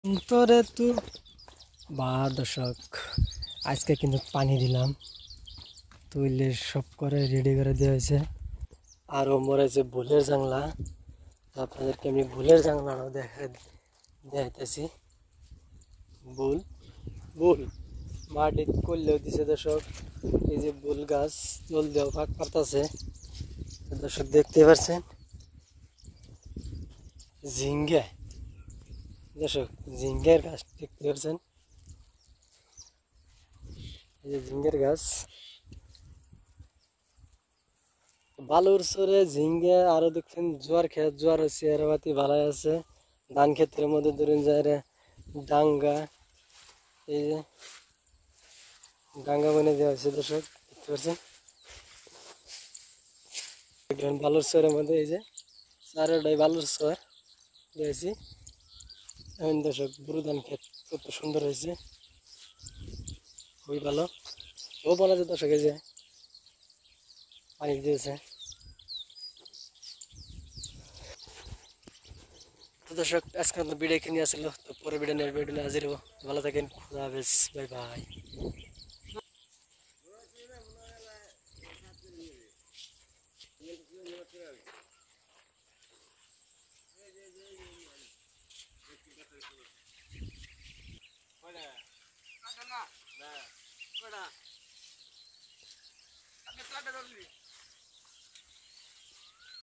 তোরে তু বা দর্শক আজকে কিন্তু পানি দিলাম, তুইলে সব করে রেডি করে দেওয়া হয়েছে। আরও মরেছে ভুলের জাংলা, তো আপনাদেরকে আমি ভুলের জাংলাটাও দেখাইতেছি। ভুল ভুল মাটি করলেও দিছে দর্শক। এই যে ভুল গাছ জল দেওয়া ফাঁক পারতাছে দর্শক, দেখতে পাচ্ছেন। ঝিঙ্গে দর্শক, ঝিঙ্গের গাছ দেখতে পাচ্ছেন, এই যে ঝিঙ্গের গাছ। বালুর চরে ঝিঙ্গে আরো দেখছেন জোয়ার ক্ষেত, জোয়ার হচ্ছে এরাবাতি ভালাই আছে। ধান ক্ষেত্রের মধ্যে ধরুন যায় রে ডাঙ্গা, এই যে ডাঙ্গা বনে দেওয়া হয়েছে দর্শক, দেখতে পাচ্ছেন। দেখলেন বালুর চরের মধ্যে এই যে চারোটাই বালুর চর দিয়েছি। এখন দর্শক বুড়ো ধান ক্ষেত কত সুন্দর হয়েছে, খুবই ভালো। ও বলা যায় দর্শক, এই যে পানি দিয়েছে। তো দর্শক আজকে আমাদের ভিডিও এখানে আসলো, তো পরে ভিডিও নিয়ে হাজির হবো। ভালো থাকেন, খুদা হাফেজ, বাই বাই। না, না, কয়টা? আপনি কয়টা ধরলি?